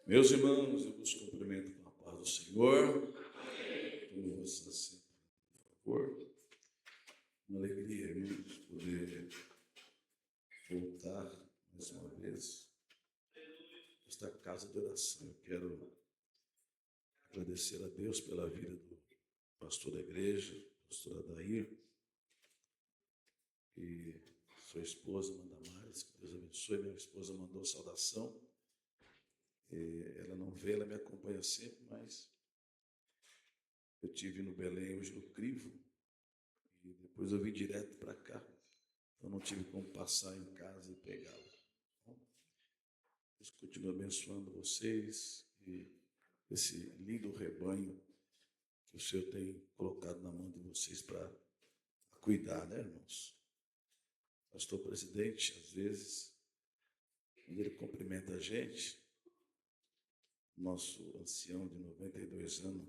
Meus irmãos, eu vos cumprimento com a paz do Senhor. Como vocês sempre, por favor. Uma alegria, irmãos, poder voltar mais uma vez a esta casa de oração. Eu quero agradecer a Deus pela vida do pastor da igreja, pastor Adair, e sua esposa, Mandamares, que Deus abençoe. Minha esposa mandou saudação. Ela não vê, ela me acompanha sempre, mas eu estive no Belém hoje no crivo, e depois eu vim direto para cá. Então não tive como passar em casa e pegá-la. Deus continua abençoando vocês e esse lindo rebanho que o Senhor tem colocado na mão de vocês para cuidar, né, irmãos? Pastor presidente, às vezes, quando ele cumprimenta a gente, nosso ancião de 92 anos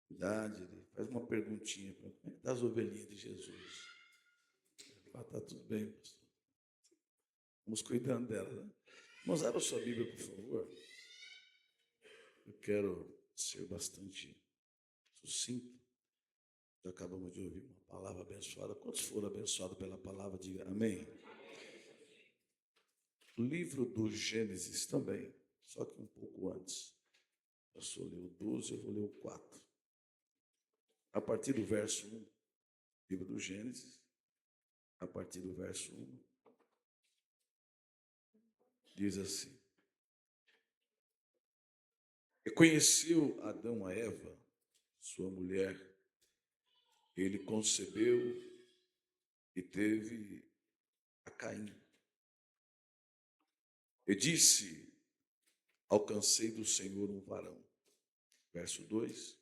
de idade, ele faz uma perguntinha para como é que está as ovelhinhas de Jesus? Ele fala, está tudo bem, pastor. Vamos cuidando dela, né? Irmãos, abra sua Bíblia, por favor. Eu quero ser bastante sucinto. Já acabamos de ouvir uma palavra abençoada. Quantos foram abençoados pela palavra? Diga amém. O livro do Gênesis também, só que um pouco antes. Eu só li o 12, eu vou ler o 4. A partir do verso 1, livro do Gênesis, a partir do verso 1, diz assim: E conheceu Adão a Eva, sua mulher, ele concebeu e teve a Caim. E disse: Alcancei do Senhor um varão. Verso 2: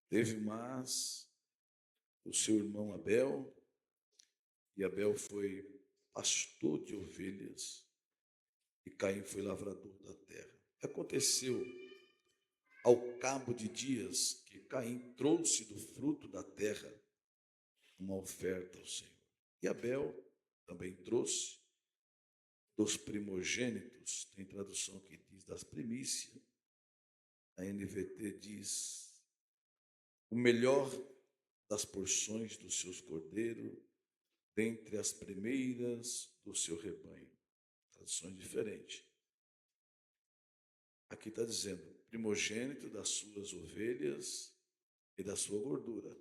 Teve mais o seu irmão Abel, e Abel foi pastor de ovelhas, e Caim foi lavrador da terra. Aconteceu, ao cabo de dias, que Caim trouxe do fruto da terra uma oferta ao Senhor. E Abel também trouxe dos primogênitos, tem tradução que diz das primícias, a NVT diz o melhor das porções dos seus cordeiros, dentre as primeiras do seu rebanho. Traduções diferentes. Aqui está dizendo, primogênito das suas ovelhas e da sua gordura.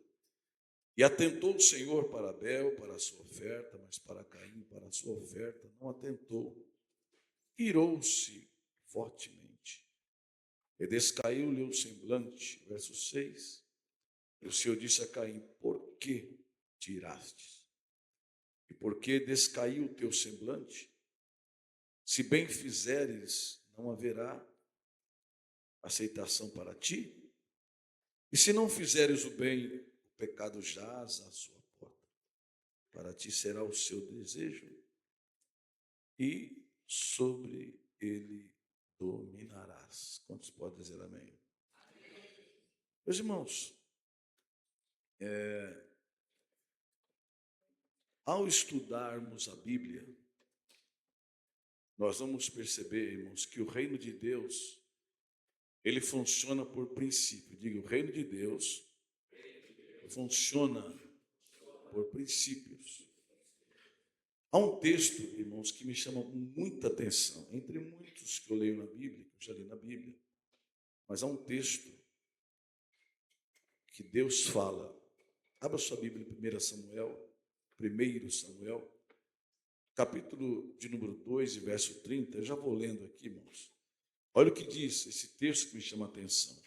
E atentou o Senhor para Abel, para a sua oferta, mas para Caim, para a sua oferta, não atentou. Irou-se fortemente. E descaiu-lhe o semblante. Verso 6. E o Senhor disse a Caim, por que te irastes? E por que descaiu o teu semblante? Se bem fizeres, não haverá aceitação para ti. E se não fizeres o bem, o pecado jaz à sua porta. Para ti será o seu desejo, e sobre ele dominarás. Quantos podem dizer amém? Meus irmãos, ao estudarmos a Bíblia, nós vamos perceber, irmãos, que o reino de Deus, ele funciona por princípio. Diga, o reino de Deus funciona por princípios. Há um texto, irmãos, que me chama muita atenção, entre muitos que eu leio na Bíblia, que eu já li na Bíblia, mas há um texto que Deus fala. Abra sua Bíblia em 1 Samuel, capítulo de número 2 e verso 30, eu já vou lendo aqui, irmãos. Olha o que diz esse texto que me chama a atenção.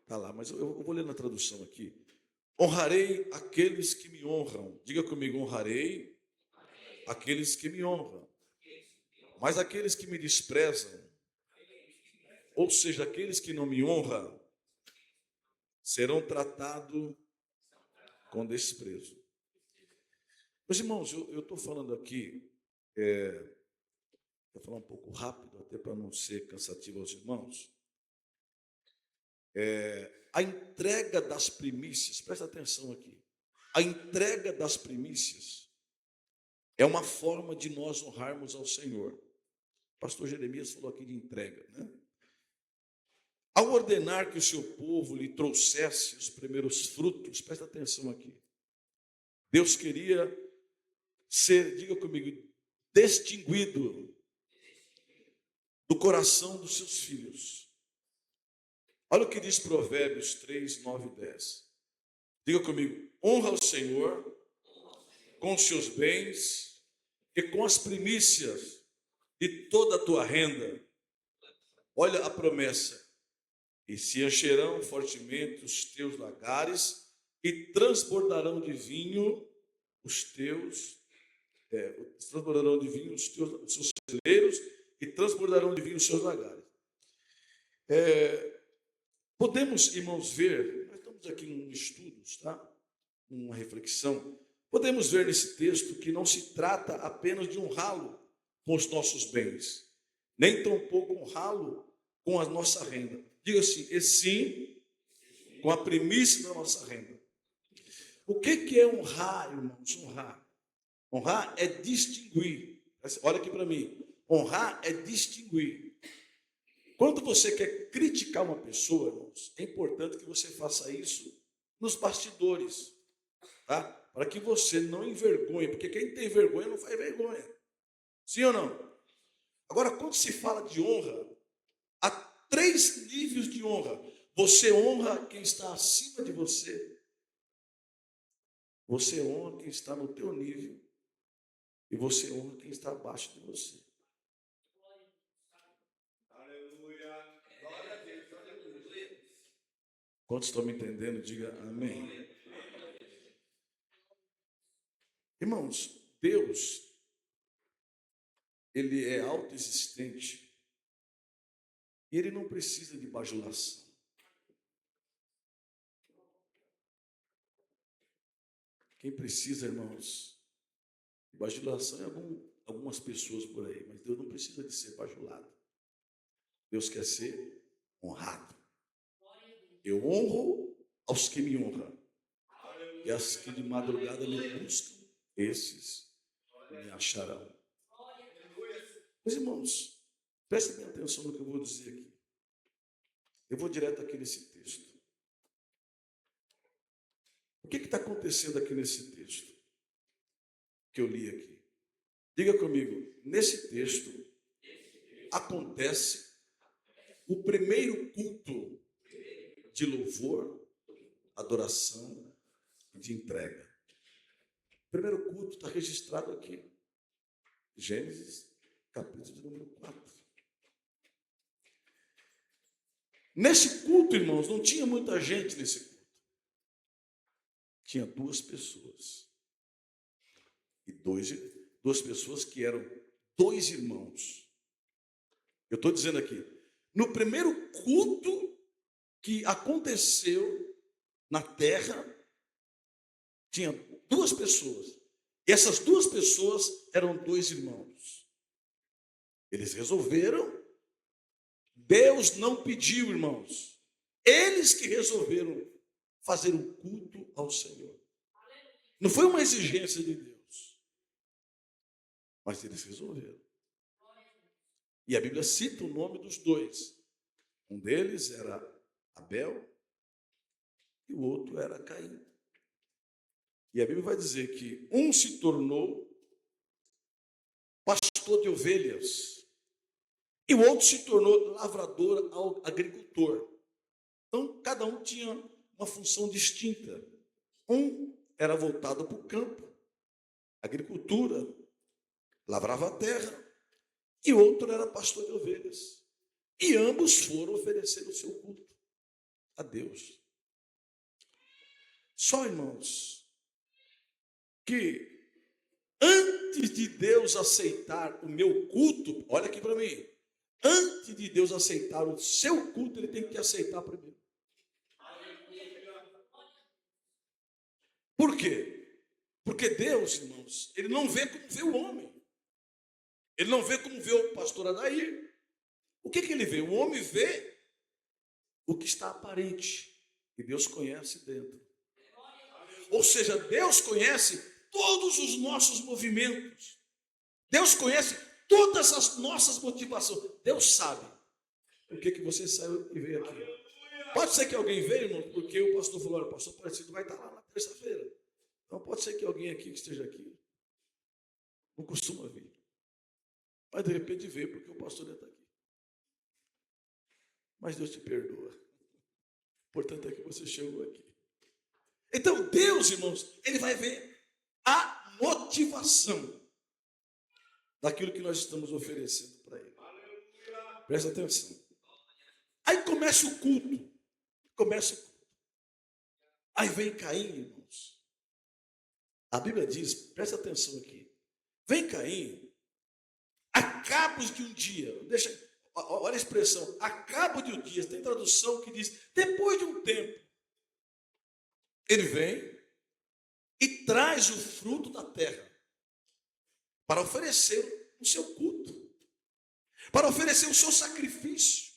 Está lá, mas eu vou ler na tradução aqui. Honrarei aqueles que me honram. Diga comigo, honrarei aqueles que me honram. Mas aqueles que me desprezam, ou seja, aqueles que não me honram, serão tratados com desprezo. Meus irmãos, eu estou falando aqui, vou falar um pouco rápido, até para não ser cansativo aos irmãos. A entrega das primícias, presta atenção aqui, a entrega das primícias é uma forma de nós honrarmos ao Senhor. O pastor Jeremias falou aqui de entrega, né? Ao ordenar que o seu povo lhe trouxesse os primeiros frutos, presta atenção aqui. Deus queria ser, diga comigo, distinguido do coração dos seus filhos. Olha o que diz Provérbios 3, 9 e 10. Diga comigo: honra o Senhor com os seus bens e com as primícias de toda a tua renda. Olha a promessa: e se encherão fortemente os teus lagares e transbordarão de vinho os teus celeiros e transbordarão de vinho os seus lagares. Podemos, irmãos, ver, nós estamos aqui em estudos, tá? Uma reflexão. Podemos ver nesse texto que não se trata apenas de honrá-lo com os nossos bens, nem tampouco honrá-lo com a nossa renda. Diga assim: e sim, com a primícia da nossa renda. O que é honrar, irmãos? Honrar é distinguir. Olha aqui para mim. Honrar é distinguir. Quando você quer criticar uma pessoa, irmãos, é importante que você faça isso nos bastidores, tá? Para que você não envergonhe, porque quem tem vergonha não faz vergonha. Sim ou não? Agora, quando se fala de honra, há 3 níveis de honra. Você honra quem está acima de você. Você honra quem está no teu nível. E você honra quem está abaixo de você. Quantos estão me entendendo? Diga amém. Irmãos, Deus, Ele é autoexistente e Ele não precisa de bajulação. Quem precisa, irmãos, de bajulação é algumas pessoas por aí, mas Deus não precisa de ser bajulado. Deus quer ser honrado. Eu honro aos que me honram. E aos que de madrugada me buscam, esses me acharão. Meus irmãos, prestem bem atenção no que eu vou dizer aqui. Eu vou direto aqui nesse texto. O que está acontecendo aqui nesse texto que eu li aqui? Diga comigo, nesse texto acontece o primeiro culto de louvor, adoração e de entrega. O primeiro culto está registrado aqui. Gênesis, capítulo de número 4. Nesse culto, irmãos, não tinha muita gente nesse culto. Tinha 2 pessoas. E duas pessoas que eram 2 irmãos. Eu estou dizendo aqui, no primeiro culto que aconteceu na terra, tinha 2 pessoas. E essas 2 pessoas eram 2 irmãos. Eles resolveram. Deus não pediu, irmãos. Eles que resolveram fazer um culto ao Senhor. Não foi uma exigência de Deus. Mas eles resolveram. E a Bíblia cita o nome dos 2. Um deles era Abel e o outro era Caim. E a Bíblia vai dizer que um se tornou pastor de ovelhas e o outro se tornou lavrador, agricultor. Então, cada um tinha uma função distinta. Um era voltado para o campo, agricultura, lavrava a terra, e outro era pastor de ovelhas. E ambos foram oferecer o seu culto a Deus. Só, irmãos, que antes de Deus aceitar o meu culto, olha aqui para mim, antes de Deus aceitar o seu culto, Ele tem que aceitar primeiro. Por quê? Porque Deus, irmãos, Ele não vê como vê o homem. Ele não vê como vê o pastor Adair. O que Ele vê? O homem vê o que está aparente. E Deus conhece dentro. Ou seja, Deus conhece todos os nossos movimentos. Deus conhece todas as nossas motivações. Deus sabe por que você saiu e veio aqui. Pode ser que alguém veio, irmão, porque o pastor falou: olha, o pastor Aparecido vai estar lá na terça-feira. Então pode ser que alguém aqui que esteja aqui não costuma vir. Mas de repente veio porque o pastor já está aqui. Mas Deus te perdoa. Portanto, é que você chegou aqui. Então, Deus, irmãos, Ele vai ver a motivação daquilo que nós estamos oferecendo para Ele. Presta atenção. Aí começa o culto. Aí vem Caim, irmãos. A Bíblia diz, presta atenção aqui. Vem Caim, a cabos de um dia. Olha a expressão, a cabo de um dia. Tem tradução que diz, depois de um tempo. Ele vem e traz o fruto da terra para oferecer o seu culto, para oferecer o seu sacrifício,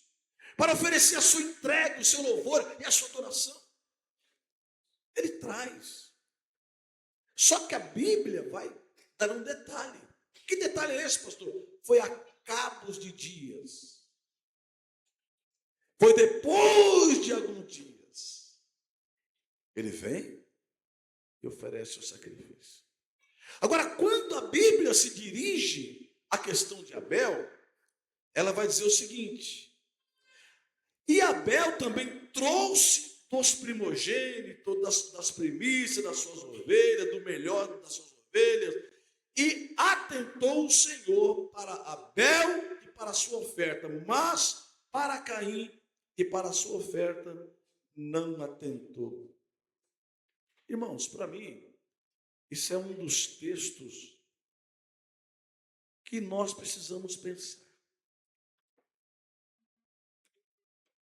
para oferecer a sua entrega, o seu louvor e a sua adoração. Ele traz. Só que a Bíblia vai dar um detalhe. Que detalhe é esse, pastor? Foi a cabos de dias. Foi depois de alguns dias. Ele vem e oferece o sacrifício. Agora, quando a Bíblia se dirige à questão de Abel, ela vai dizer o seguinte: e Abel também trouxe dos primogênitos, das primícias das suas ovelhas, do melhor das suas ovelhas, e atentou o Senhor para Abel e para a sua oferta, mas para Caim e para a sua oferta não atentou. Irmãos, para mim, isso é um dos textos que nós precisamos pensar.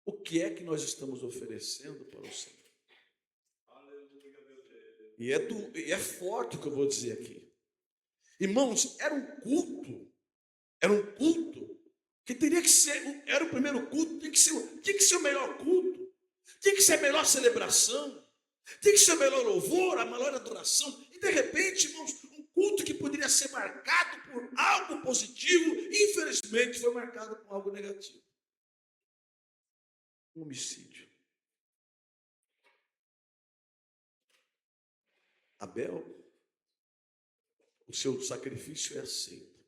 O que é que nós estamos oferecendo para o Senhor? E é forte o que eu vou dizer aqui. Irmãos, era um culto que teria que ser, era o primeiro culto, tinha que ser o melhor culto, tinha que ser a melhor celebração, tinha que ser o melhor louvor, a melhor adoração. E de repente, irmãos, um culto que poderia ser marcado por algo positivo, infelizmente foi marcado por algo negativo. Um homicídio. Abel, o seu sacrifício é aceito.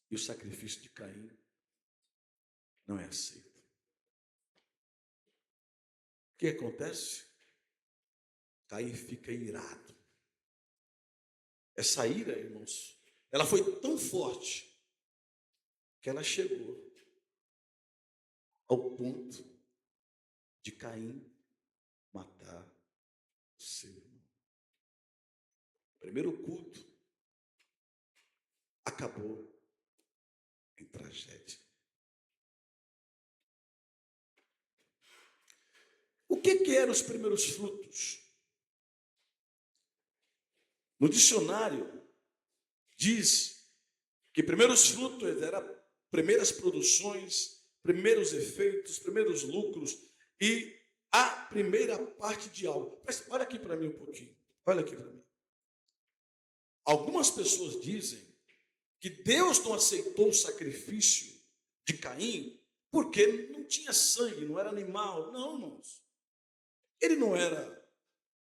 E o sacrifício de Caim não é aceito. O que acontece? Caim fica irado. Essa ira, irmãos, ela foi tão forte que ela chegou ao ponto de Caim matar o seu irmão. O primeiro culto acabou em tragédia. O que eram os primeiros frutos? No dicionário diz que primeiros frutos eram primeiras produções, primeiros efeitos, primeiros lucros e a primeira parte de algo. Mas olha aqui para mim um pouquinho. Olha aqui para mim. Algumas pessoas dizem que Deus não aceitou o sacrifício de Caim porque não tinha sangue, não era animal. Não, irmãos. Ele não era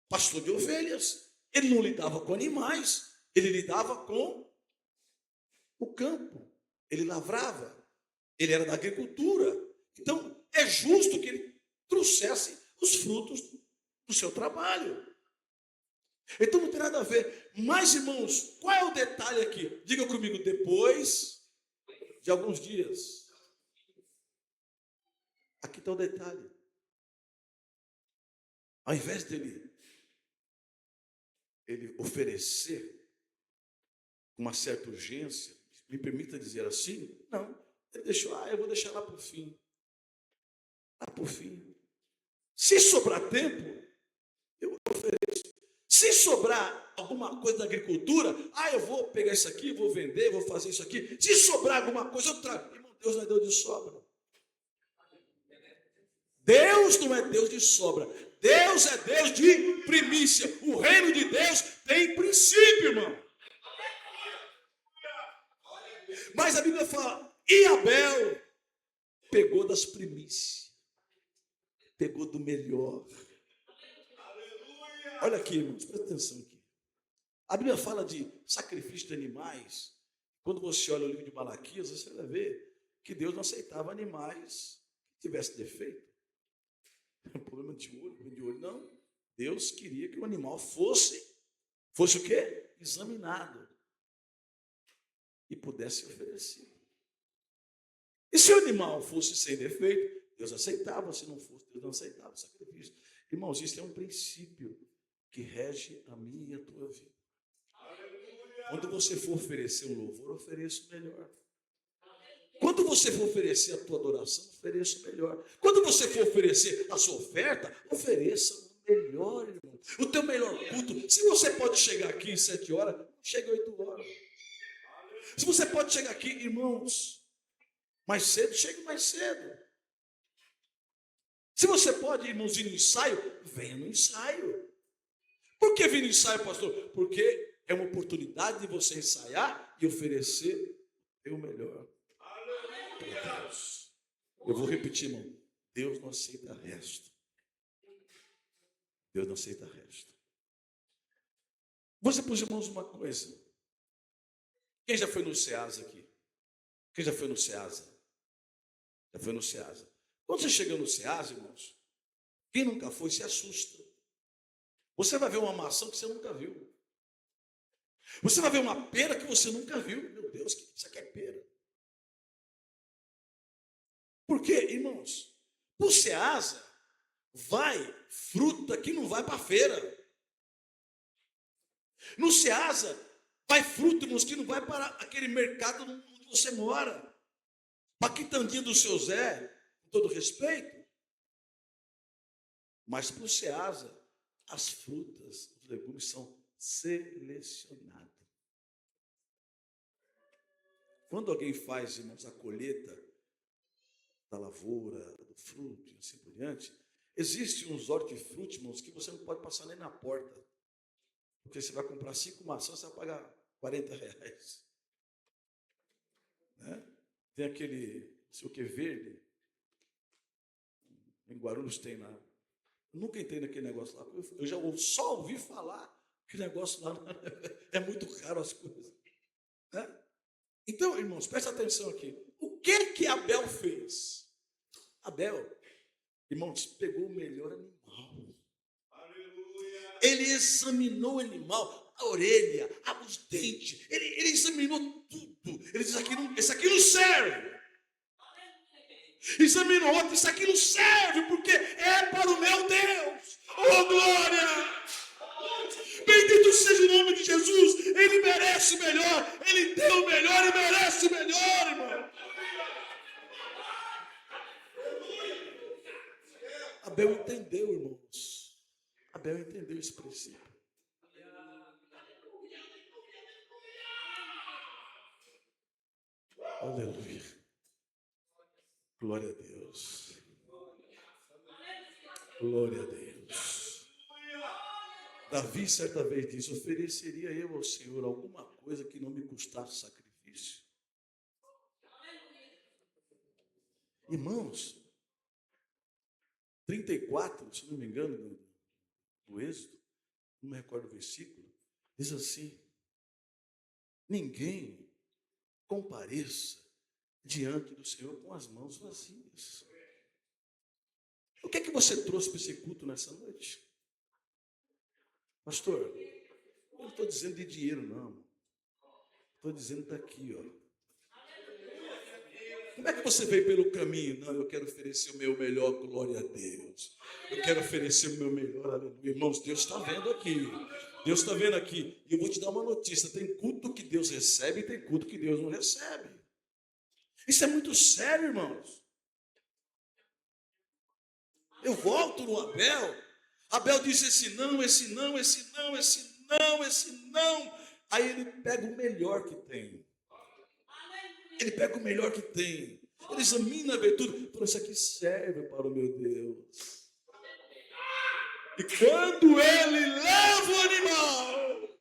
pastor de ovelhas, ele não lidava com animais, ele lidava com o campo, ele lavrava. Ele era da agricultura. Então, é justo que ele trouxesse os frutos do seu trabalho. Então, não tem nada a ver. Mas, irmãos, qual é o detalhe aqui? Diga comigo, depois de alguns dias. Aqui está o detalhe. Ao invés dele oferecer uma certa urgência, me permita dizer assim, não. Ele deixou, eu vou deixar lá para o fim. Lá para o fim. Se sobrar tempo, eu ofereço. Se sobrar alguma coisa da agricultura, eu vou pegar isso aqui, vou vender, vou fazer isso aqui. Se sobrar alguma coisa, eu trago. Irmão, Deus não é Deus de sobra. Deus não é Deus de sobra. Deus é Deus de primícia. O reino de Deus tem princípio, irmão. a Bíblia fala, e Abel pegou das primícias, pegou do melhor. Olha aqui, irmãos, presta atenção aqui. A Bíblia fala de sacrifício de animais. Quando você olha o livro de Malaquias, você vai ver que Deus não aceitava animais que tivessem defeito. Problema de olho, não. Deus queria que o animal fosse o quê? Examinado e pudesse oferecer. E se o animal fosse sem defeito, Deus aceitava. Se não fosse, Deus não aceitava o sacrifício. Irmãos, isso é um princípio que rege a minha e a tua vida. Quando você for oferecer um louvor, ofereça o melhor. Quando você for oferecer a tua adoração, ofereça o melhor. Quando você for oferecer a sua oferta, ofereça o melhor, irmão. O teu melhor culto. Se você pode chegar aqui em 7 horas, chega 8 horas. Se você pode chegar aqui, irmãos, mais cedo, chegue mais cedo. Se você pode, irmãos, ir no ensaio, venha no ensaio. Por que vir no ensaio, pastor? Porque é uma oportunidade de você ensaiar e oferecer o melhor. Deus. Eu vou repetir, irmão. Deus não aceita resto. Deus não aceita resto. Vou dizer para os irmãos uma coisa. Quem já foi no SEASA aqui? Quem já foi no SEASA? Já foi no SEASA. Quando você chega no SEASA, irmãos, quem nunca foi se assusta. Você vai ver uma maçã que você nunca viu. Você vai ver uma pera que você nunca viu. Meu Deus, isso aqui é pera. Por quê, irmãos? Por SEASA, vai fruta que não vai para a feira. No SEASA, vai fruta, irmãos, que não vai para aquele mercado onde você mora. Para a quitandinha do seu Zé, com todo respeito. Mas para o SEASA, as frutas, os legumes são selecionados. Quando alguém faz, irmãos, a colheita da lavoura, do fruto e assim por diante, existem uns hortifruti, irmãos, que você não pode passar nem na porta. Porque você vai comprar 5 maçãs, você vai pagar R$40. Né? Tem aquele, não sei o que, verde. Em Guarulhos tem lá. Eu nunca entrei naquele negócio lá. Eu já só ouvi falar que o negócio lá é muito caro as coisas. Né? Então, irmãos, presta atenção aqui. O que Abel fez? Abel, irmãos, pegou o melhor animal. Aleluia. Ele examinou o animal, a orelha, os dentes. Ele examinou tudo. Ele diz, esse aqui não serve. Examinou outro, isso aqui não serve, porque é para o meu Deus. Oh, glória! Bendito seja o nome de Jesus. Ele merece o melhor. Ele deu o melhor e merece o melhor, irmão. Abel entendeu, irmãos. Abel entendeu esse princípio. Aleluia. Glória a Deus. Glória a Deus. Davi certa vez disse, ofereceria eu ao Senhor alguma coisa que não me custasse sacrifício. Irmãos, 34, se não me engano, do Êxodo, não me recordo o versículo, diz assim, ninguém compareça diante do Senhor com as mãos vazias. O que é que você trouxe para esse culto nessa noite? Pastor, eu não estou dizendo de dinheiro, não. Estou dizendo daqui, ó. Como é que você veio pelo caminho? Não, eu quero oferecer o meu melhor, glória a Deus. Eu quero oferecer o meu melhor, aleluia. Irmãos, Deus está vendo aqui. Deus está vendo aqui. E eu vou te dar uma notícia. Tem culto que Deus recebe e tem culto que Deus não recebe. Isso é muito sério, irmãos. Eu volto no Abel. Abel diz esse não, esse não, esse não, esse não, esse não. Aí ele pega o melhor que tem. Ele pega o melhor que tem. Ele examina a virtude. Fala, isso aqui serve para o meu Deus. E quando ele leva o animal,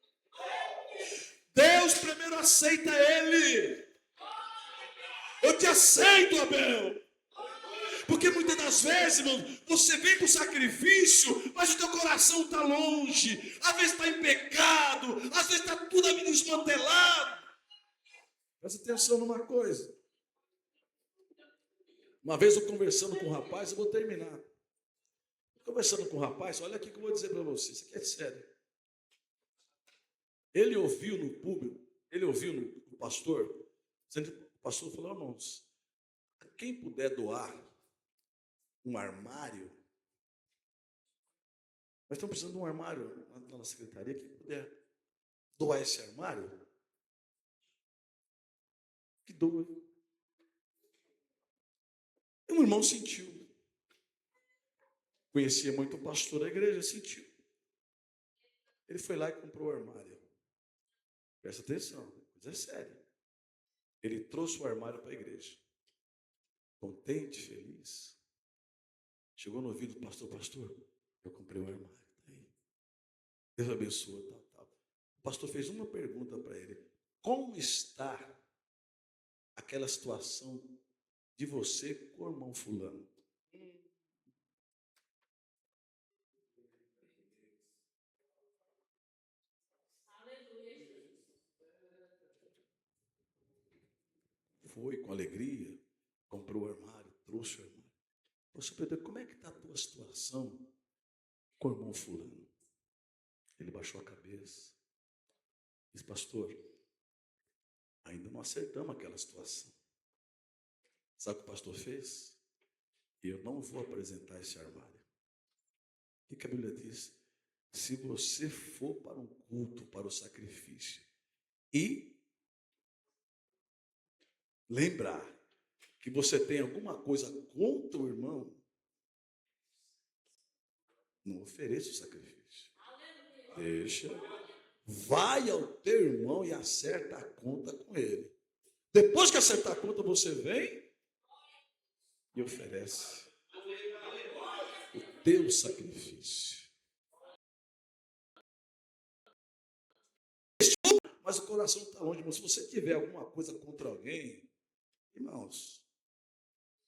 Deus primeiro aceita ele. te aceito, Abel. Porque muitas das vezes, irmão, você vem para o sacrifício, mas o teu coração está longe. Às vezes está em pecado, às vezes está tudo ali desmantelado. Presta atenção numa coisa. Uma vez eu conversando com um rapaz, eu vou terminar. Conversando com um rapaz, olha aqui que eu vou dizer para você, isso aqui é sério. Ele ouviu no público, ele ouviu no pastor, o pastor falou, irmãos, quem puder doar um armário, nós estamos precisando de um armário na secretaria, quem puder doar esse armário, que doa. E um irmão sentiu. Conhecia muito o pastor da igreja, sentiu. Ele foi lá e comprou o armário. Presta atenção, coisa séria. Ele trouxe o armário para a igreja. Contente, feliz. Chegou no ouvido do pastor, eu comprei o armário. Deus abençoe, tal. O pastor fez uma pergunta para ele. Como está aquela situação de você com o irmão fulano? Foi com alegria, comprou o armário, trouxe o armário. Poxa, Pedro, como é que está a tua situação com o irmão fulano? Ele baixou a cabeça. Disse, pastor, ainda não acertamos aquela situação. Sabe o que o pastor fez? Eu não vou apresentar esse armário. O que a Bíblia diz? Se você for para um culto, para o sacrifício, e lembrar que você tem alguma coisa contra o irmão, não ofereça o sacrifício. Deixa. Vai ao teu irmão e acerta a conta com ele. Depois que acertar a conta, você vem e oferece o teu sacrifício. Mas o coração está longe, irmão. Se você tiver alguma coisa contra alguém, irmãos,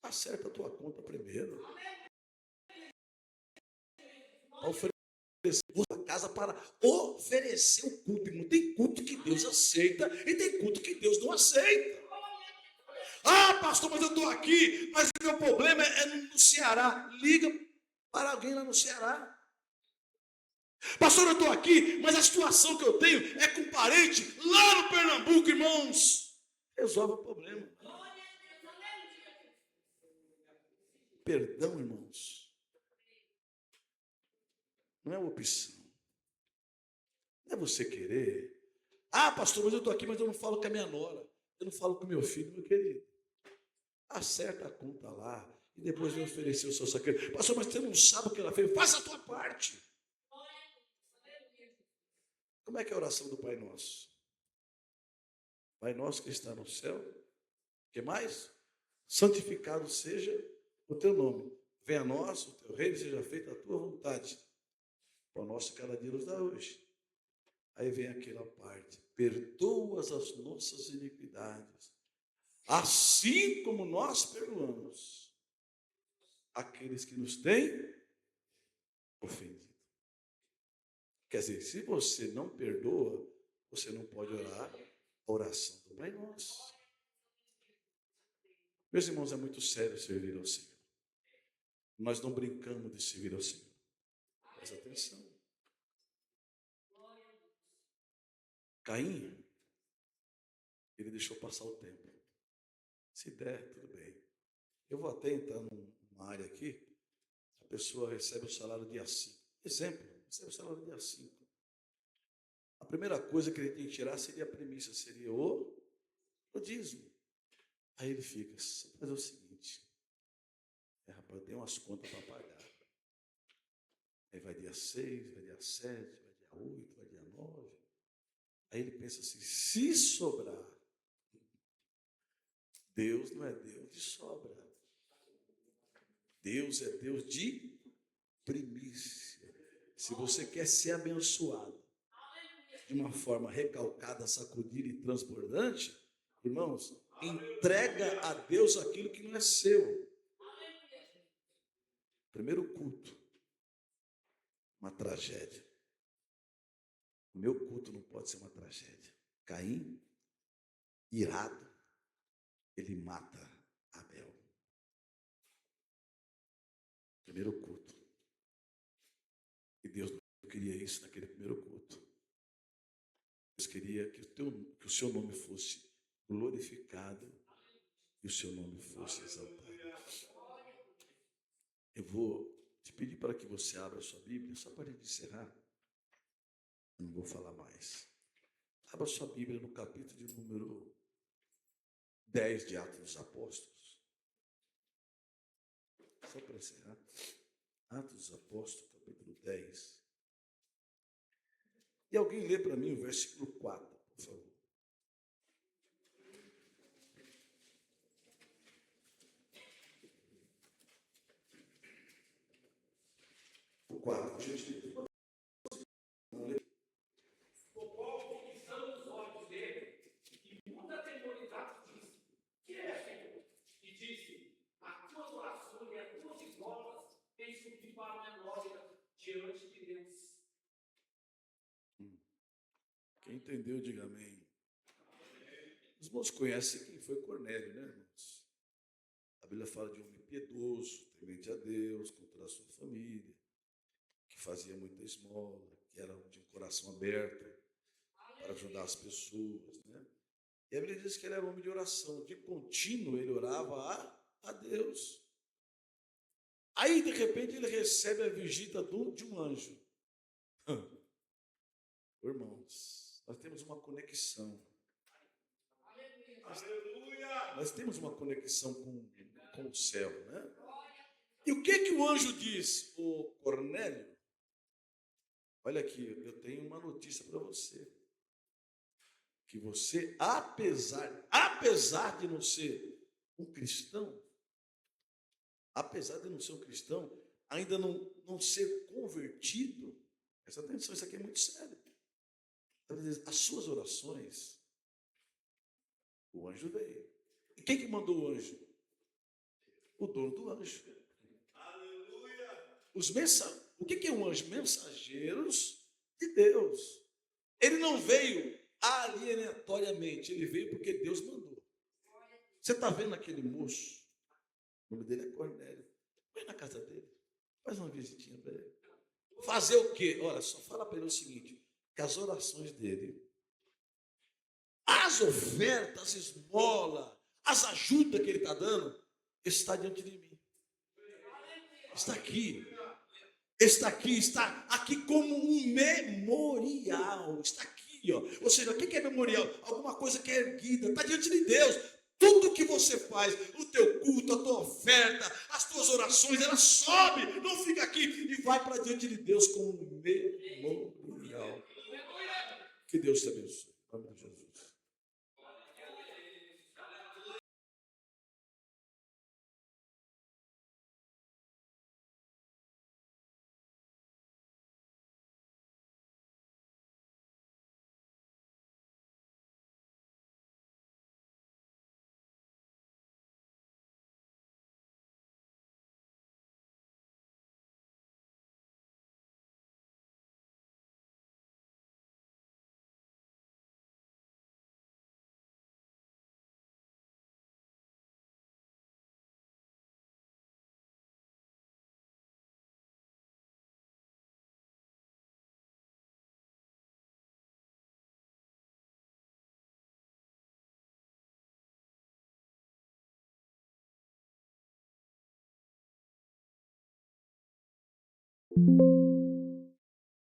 acerta a tua conta primeiro. Oferecer a casa para oferecer o culto, irmão. Tem culto que Deus aceita e tem culto que Deus não aceita. Ah, pastor, mas eu estou aqui, mas o meu problema é no Ceará. Liga para alguém lá no Ceará. Pastor, eu estou aqui, mas a situação que eu tenho é com um parente lá no Pernambuco, irmãos. Resolve o problema. Perdão, irmãos, não é uma opção. Não é você querer. Ah, pastor, mas eu estou aqui, mas eu não falo com a minha nora. Eu não falo com o meu filho, meu querido. Acerta a conta lá e depois vem oferecer o seu sacrifício. Pastor, mas você não sabe o que ela fez. Faça a tua parte. Como é que é a oração do Pai Nosso? Pai Nosso que está no céu. O que mais? Santificado seja o teu nome. Venha a nós, o teu reino, seja feita a tua vontade. O nosso cada dia nos dá hoje. Aí vem aquela parte. Perdoa as nossas iniquidades, assim como nós perdoamos aqueles que nos têm ofendido. Quer dizer, se você não perdoa, você não pode orar a oração do Pai Nosso. Meus irmãos, é muito sério servir ao Senhor. Nós não brincamos de servir ao Senhor. Presta atenção. Caim, ele deixou passar o tempo. Se der, tudo bem. Eu vou até entrar numa área aqui, a pessoa recebe o salário dia 5. Exemplo, recebe o salário dia 5. A primeira coisa que ele tem que tirar seria a premissa, seria o dízimo. Aí ele fica, fazer o seguinte, rapaz, eu tenho umas contas para pagar. Aí vai dia 6, vai dia 7, vai dia 8, vai dia 9. Aí ele pensa assim, se sobrar, Deus não é Deus de sobra. Deus é Deus de primícia. Se você quer ser abençoado de uma forma recalcada, sacudida e transbordante, irmãos, entrega a Deus aquilo que não é seu. Primeiro culto, uma tragédia. O meu culto não pode ser uma tragédia. Caim, irado, ele mata Abel. Primeiro culto. E Deus não queria isso naquele primeiro culto. Deus queria que o seu nome fosse glorificado e o seu nome fosse exaltado. Eu vou te pedir para que você abra a sua Bíblia, só para encerrar. Eu não vou falar mais. Abra a sua Bíblia no capítulo de número 10 de Atos dos Apóstolos. Só para encerrar. Atos dos Apóstolos, capítulo 10. E alguém lê para mim o versículo 4, por favor. O 4, gente. O povo fixando os olhos dele, e muito atemorizado disse: Que é, Senhor? E disse: As tuas orações e as tuas esmolas têm subido para a memória diante de Deus. Quem entendeu, diga amém. Os irmãos conhecem quem foi Cornélio, né, irmãos? A Bíblia fala de um homem piedoso, temente a Deus, com toda a sua família, que fazia muita esmola, que era de um coração aberto para ajudar as pessoas, né? E a Bíblia diz que ele era um homem de oração, de contínuo ele orava a Deus. Aí, de repente, ele recebe a visita de um anjo. Irmãos, nós temos uma conexão. Nós temos uma conexão com o céu, né? E o que o anjo diz? O Cornélio, olha aqui, eu tenho uma notícia para você. Que você, apesar de não ser um cristão, ainda não ser convertido, presta atenção, isso aqui é muito sério. As suas orações, o anjo veio. E quem que mandou o anjo? O dono do anjo. Aleluia! O que é um anjo? Mensageiros de Deus. Ele não veio aleatoriamente, ele veio porque Deus mandou. Você está vendo aquele moço? O nome dele é Cornélio. Vai na casa dele, faz uma visitinha para ele. Fazer o quê? Olha, só fala para ele o seguinte, que as orações dele, as ofertas, as esmolas, as ajudas que ele está dando, está diante de mim. Está aqui. Está aqui como um memorial. Está aqui, ó. Ou seja, o que é memorial? Alguma coisa que é erguida, está diante de Deus. Tudo que você faz, o teu culto, a tua oferta, as tuas orações, ela sobe, não fica aqui e vai para diante de Deus como um memorial. Que Deus te abençoe. Em nome de Jesus.